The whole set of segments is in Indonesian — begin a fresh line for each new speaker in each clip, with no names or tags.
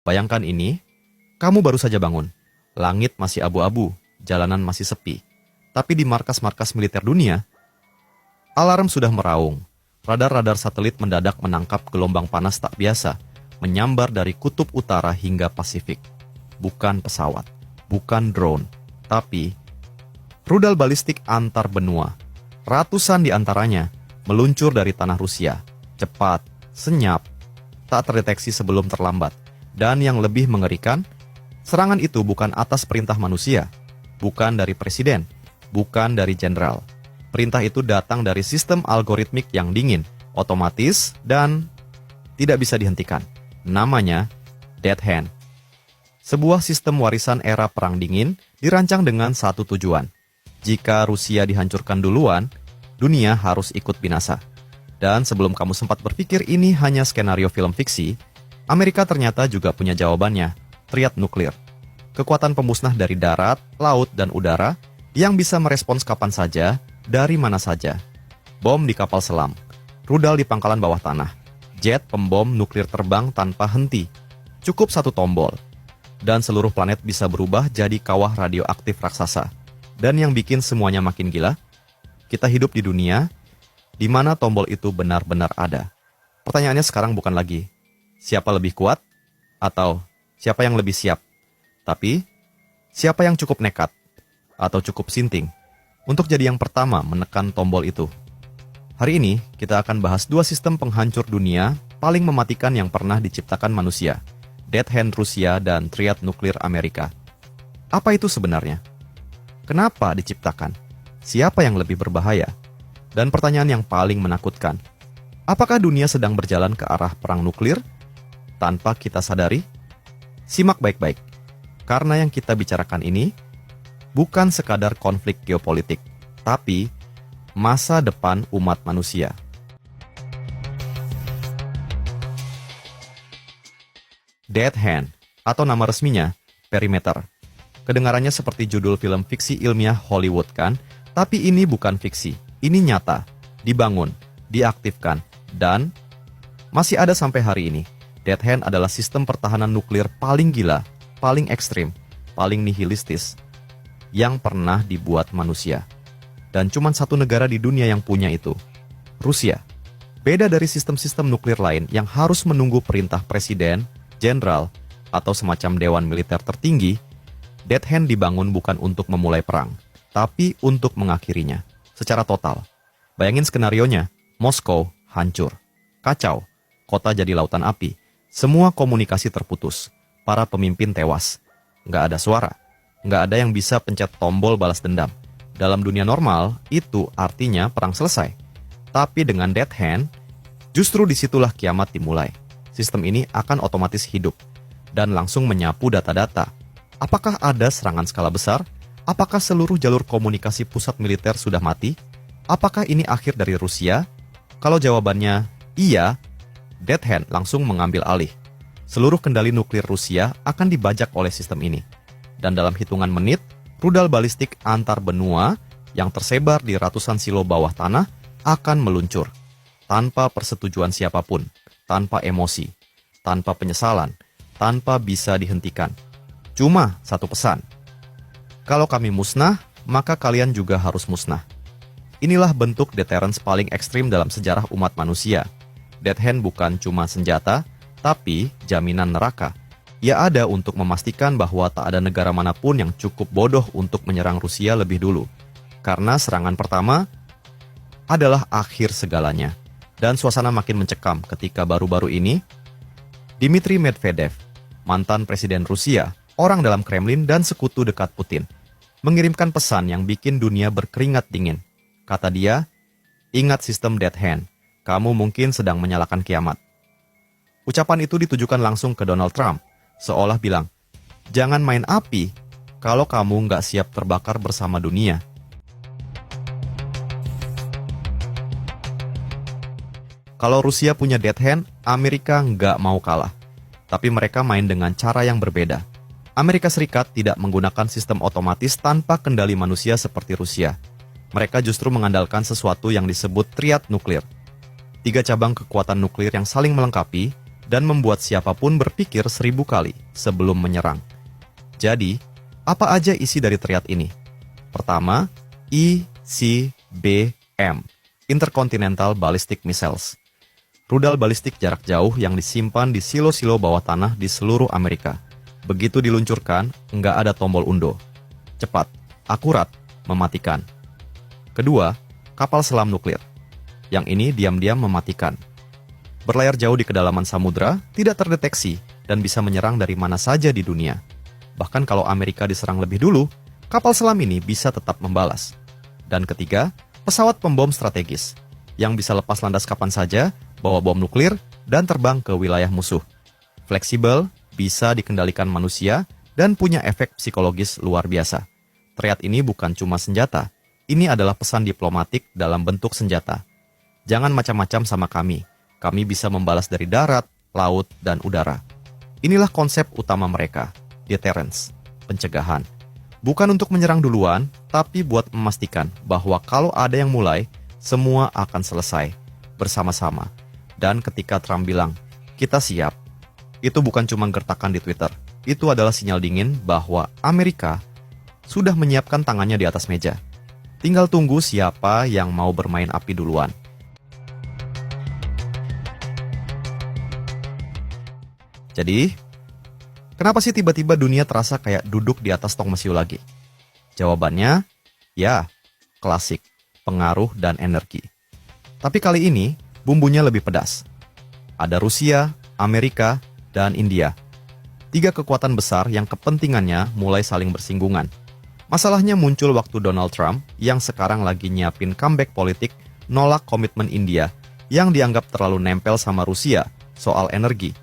Bayangkan ini, kamu baru saja bangun. Langit masih abu-abu, jalanan masih sepi. Tapi di markas-markas militer dunia, alarm sudah meraung. Radar-radar satelit mendadak menangkap gelombang panas tak biasa, menyambar dari kutub utara hingga Pasifik. Bukan pesawat, bukan drone, tapi rudal balistik antar benua. Ratusan di antaranya meluncur dari tanah Rusia. Cepat, senyap, tak terdeteksi sebelum terlambat. Dan yang lebih mengerikan, serangan itu bukan atas perintah manusia, bukan dari presiden, bukan dari jenderal. Perintah itu datang dari sistem algoritmik yang dingin, otomatis, dan tidak bisa dihentikan. Namanya Dead Hand. Sebuah sistem warisan era Perang Dingin dirancang dengan satu tujuan. Jika Rusia dihancurkan duluan, dunia harus ikut binasa. Dan sebelum kamu sempat berpikir ini hanya skenario film fiksi, Amerika ternyata juga punya jawabannya, triad nuklir. Kekuatan pemusnah dari darat, laut, dan udara yang bisa merespons kapan saja, dari mana saja. Bom di kapal selam, rudal di pangkalan bawah tanah, jet pembom nuklir terbang tanpa henti. Cukup satu tombol, dan seluruh planet bisa berubah jadi kawah radioaktif raksasa. Dan yang bikin semuanya makin gila, kita hidup di dunia di mana tombol itu benar-benar ada. Pertanyaannya sekarang bukan lagi, siapa lebih kuat? Atau siapa yang lebih siap? Tapi, siapa yang cukup nekat? Atau cukup sinting untuk jadi yang pertama menekan tombol itu? Hari ini, kita akan bahas dua sistem penghancur dunia paling mematikan yang pernah diciptakan manusia, Dead Hand Rusia dan triad nuklir Amerika. Apa itu sebenarnya? Kenapa diciptakan? Siapa yang lebih berbahaya? Dan pertanyaan yang paling menakutkan, apakah dunia sedang berjalan ke arah perang nuklir tanpa kita sadari? Simak baik-baik, karena yang kita bicarakan ini bukan sekadar konflik geopolitik, tapi masa depan umat manusia. Dead Hand, atau nama resminya, Perimeter. Kedengarannya seperti judul film fiksi ilmiah Hollywood kan? Tapi ini bukan fiksi, ini nyata, dibangun, diaktifkan, dan masih ada sampai hari ini. Dead Hand adalah sistem pertahanan nuklir paling gila, paling ekstrim, paling nihilistis yang pernah dibuat manusia. Dan cuma satu negara di dunia yang punya itu, Rusia. Beda dari sistem-sistem nuklir lain yang harus menunggu perintah presiden, jenderal, atau semacam dewan militer tertinggi, Dead Hand dibangun bukan untuk memulai perang, tapi untuk mengakhirinya, secara total. Bayangin skenarionya, Moskow hancur, kacau, kota jadi lautan api, semua komunikasi terputus, para pemimpin tewas, nggak ada suara, nggak ada yang bisa pencet tombol balas dendam. Dalam dunia normal, itu artinya perang selesai. Tapi dengan Dead Hand, justru disitulah kiamat dimulai. Sistem ini akan otomatis hidup, dan langsung menyapu data-data. Apakah ada serangan skala besar? Apakah seluruh jalur komunikasi pusat militer sudah mati? Apakah ini akhir dari Rusia? Kalau jawabannya iya, Dead Hand langsung mengambil alih. Seluruh kendali nuklir Rusia akan dibajak oleh sistem ini. Dan dalam hitungan menit, rudal balistik antar benua yang tersebar di ratusan silo bawah tanah akan meluncur. Tanpa persetujuan siapapun, tanpa emosi, tanpa penyesalan, tanpa bisa dihentikan. Cuma satu pesan. Kalau kami musnah, maka kalian juga harus musnah. Inilah bentuk deterrence paling ekstrim dalam sejarah umat manusia. Dead Hand bukan cuma senjata, tapi jaminan neraka. Ia ada untuk memastikan bahwa tak ada negara manapun yang cukup bodoh untuk menyerang Rusia lebih dulu. Karena serangan pertama adalah akhir segalanya. Dan suasana makin mencekam ketika baru-baru ini, Dmitry Medvedev, mantan presiden Rusia, orang dalam Kremlin dan sekutu dekat Putin, mengirimkan pesan yang bikin dunia berkeringat dingin. Kata dia, ingat sistem Dead Hand, kamu mungkin sedang menyalakan kiamat. Ucapan itu ditujukan langsung ke Donald Trump, seolah bilang, jangan main api kalau kamu nggak siap terbakar bersama dunia. Kalau Rusia punya Dead Hand, Amerika nggak mau kalah. Tapi mereka main dengan cara yang berbeda. Amerika Serikat tidak menggunakan sistem otomatis tanpa kendali manusia seperti Rusia. Mereka justru mengandalkan sesuatu yang disebut triad nuklir. 3 cabang kekuatan nuklir yang saling melengkapi, dan membuat siapapun berpikir 1000 kali sebelum menyerang. Jadi, apa aja isi dari triad ini? Pertama, ICBM, Intercontinental Ballistic Missiles. Rudal balistik jarak jauh yang disimpan di silo-silo bawah tanah di seluruh Amerika. Begitu diluncurkan, nggak ada tombol undo. Cepat, akurat, mematikan. Kedua, kapal selam nuklir. Yang ini diam-diam mematikan. Berlayar jauh di kedalaman samudra, tidak terdeteksi, dan bisa menyerang dari mana saja di dunia. Bahkan kalau Amerika diserang lebih dulu, kapal selam ini bisa tetap membalas. Dan ketiga, pesawat pembom strategis, yang bisa lepas landas kapan saja, bawa bom nuklir, dan terbang ke wilayah musuh. Fleksibel, bisa dikendalikan manusia, dan punya efek psikologis luar biasa. Triad ini bukan cuma senjata, ini adalah pesan diplomatik dalam bentuk senjata. Jangan macam-macam sama kami bisa membalas dari darat, laut, dan udara. Inilah konsep utama mereka, deterrence, pencegahan. Bukan untuk menyerang duluan, tapi buat memastikan bahwa kalau ada yang mulai, semua akan selesai bersama-sama. Dan ketika Trump bilang, kita siap, itu bukan cuma gertakan di Twitter. Itu adalah sinyal dingin bahwa Amerika sudah menyiapkan tangannya di atas meja. Tinggal tunggu siapa yang mau bermain api duluan. Jadi, kenapa sih tiba-tiba dunia terasa kayak duduk di atas tong mesiu lagi? Jawabannya, ya, klasik, pengaruh dan energi. Tapi kali ini, bumbunya lebih pedas. Ada Rusia, Amerika, dan India. 3 kekuatan besar yang kepentingannya mulai saling bersinggungan. Masalahnya muncul waktu Donald Trump yang sekarang lagi nyiapin comeback politik nolak komitmen India yang dianggap terlalu nempel sama Rusia soal energi.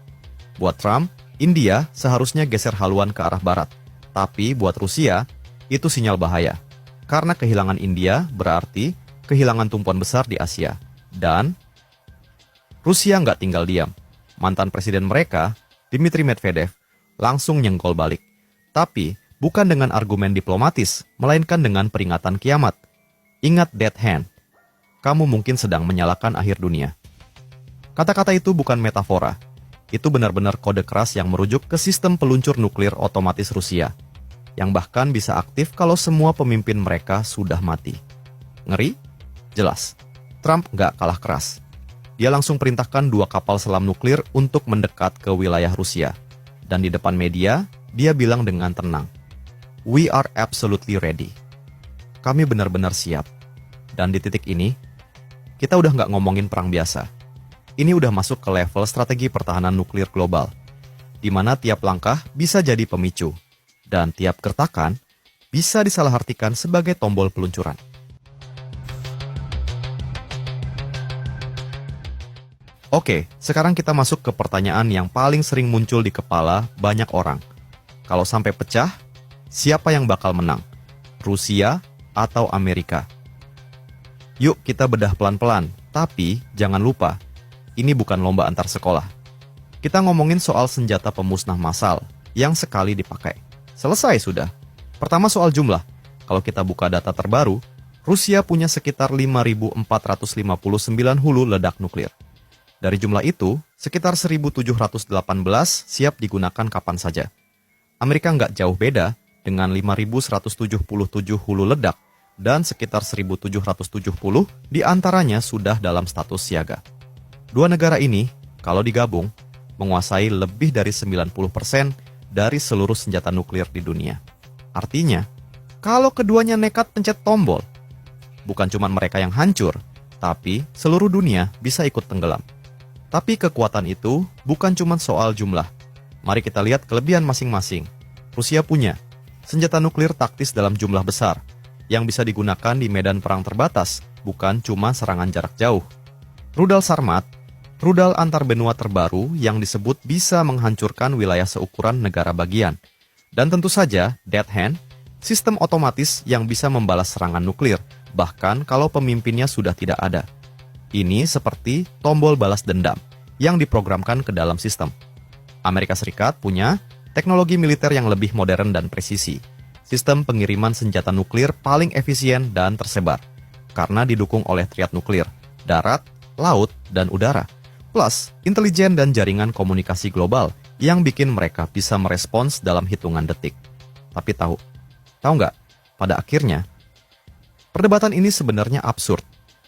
Buat Trump, India seharusnya geser haluan ke arah barat. Tapi buat Rusia, itu sinyal bahaya. Karena kehilangan India berarti kehilangan tumpuan besar di Asia. Dan Rusia nggak tinggal diam. Mantan presiden mereka, Dmitry Medvedev, langsung nyenggol balik. Tapi bukan dengan argumen diplomatis, melainkan dengan peringatan kiamat. Ingat dead hand. Kamu mungkin sedang menyalakan akhir dunia. Kata-kata itu bukan metafora. Itu benar-benar kode keras yang merujuk ke sistem peluncur nuklir otomatis Rusia, yang bahkan bisa aktif kalau semua pemimpin mereka sudah mati. Ngeri? Jelas. Trump nggak kalah keras. Dia langsung perintahkan 2 kapal selam nuklir untuk mendekat ke wilayah Rusia. Dan di depan media, dia bilang dengan tenang, "We are absolutely ready." Kami benar-benar siap. Dan di titik ini, kita udah nggak ngomongin perang biasa. Ini udah masuk ke level strategi pertahanan nuklir global, di mana tiap langkah bisa jadi pemicu, dan tiap gertakan bisa disalahartikan sebagai tombol peluncuran. Oke, sekarang kita masuk ke pertanyaan yang paling sering muncul di kepala banyak orang. Kalau sampai pecah, siapa yang bakal menang? Rusia atau Amerika? Yuk kita bedah pelan-pelan, tapi jangan lupa, ini bukan lomba antar sekolah. Kita ngomongin soal senjata pemusnah massal yang sekali dipakai. Selesai sudah. Pertama soal jumlah. Kalau kita buka data terbaru, Rusia punya sekitar 5.459 hulu ledak nuklir. Dari jumlah itu, sekitar 1.718 siap digunakan kapan saja. Amerika nggak jauh beda dengan 5.177 hulu ledak dan sekitar 1.770 diantaranya sudah dalam status siaga. 2 negara ini, kalau digabung, menguasai lebih dari 90% dari seluruh senjata nuklir di dunia. Artinya, kalau keduanya nekat pencet tombol, bukan cuma mereka yang hancur, tapi seluruh dunia bisa ikut tenggelam. Tapi kekuatan itu bukan cuma soal jumlah. Mari kita lihat kelebihan masing-masing. Rusia punya senjata nuklir taktis dalam jumlah besar, yang bisa digunakan di medan perang terbatas, bukan cuma serangan jarak jauh. Rudal Sarmat, rudal antar benua terbaru yang disebut bisa menghancurkan wilayah seukuran negara bagian. Dan tentu saja, Dead Hand, sistem otomatis yang bisa membalas serangan nuklir, bahkan kalau pemimpinnya sudah tidak ada. Ini seperti tombol balas dendam yang diprogramkan ke dalam sistem. Amerika Serikat punya teknologi militer yang lebih modern dan presisi. Sistem pengiriman senjata nuklir paling efisien dan tersebar, karena didukung oleh triad nuklir, darat, laut, dan udara. Plus, intelijen dan jaringan komunikasi global yang bikin mereka bisa merespons dalam hitungan detik. Tapi tahu nggak? Pada akhirnya, perdebatan ini sebenarnya absurd,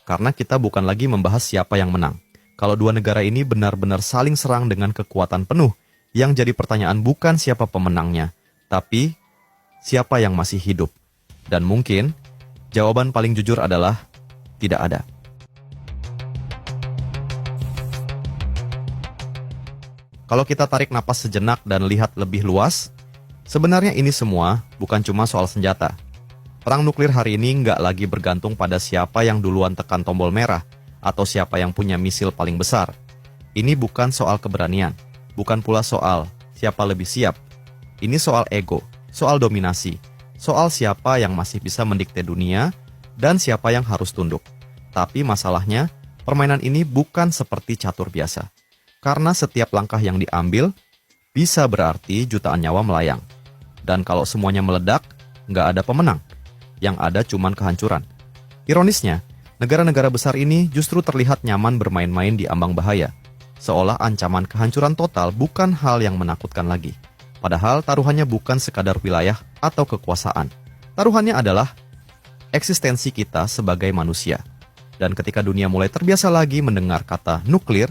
karena kita bukan lagi membahas siapa yang menang. Kalau dua negara ini benar-benar saling serang dengan kekuatan penuh, yang jadi pertanyaan bukan siapa pemenangnya, tapi siapa yang masih hidup. Dan mungkin, jawaban paling jujur adalah tidak ada. Kalau kita tarik napas sejenak dan lihat lebih luas, sebenarnya ini semua bukan cuma soal senjata. Perang nuklir hari ini nggak lagi bergantung pada siapa yang duluan tekan tombol merah atau siapa yang punya misil paling besar. Ini bukan soal keberanian, bukan pula soal siapa lebih siap. Ini soal ego, soal dominasi, soal siapa yang masih bisa mendikte dunia dan siapa yang harus tunduk. Tapi masalahnya, permainan ini bukan seperti catur biasa. Karena setiap langkah yang diambil bisa berarti jutaan nyawa melayang. Dan kalau semuanya meledak, nggak ada pemenang. Yang ada cuman kehancuran. Ironisnya, negara-negara besar ini justru terlihat nyaman bermain-main di ambang bahaya. Seolah ancaman kehancuran total bukan hal yang menakutkan lagi. Padahal taruhannya bukan sekadar wilayah atau kekuasaan. Taruhannya adalah eksistensi kita sebagai manusia. Dan ketika dunia mulai terbiasa lagi mendengar kata nuklir,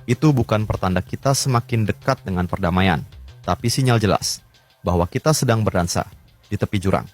itu bukan pertanda kita semakin dekat dengan perdamaian, tapi sinyal jelas bahwa kita sedang berdansa di tepi jurang.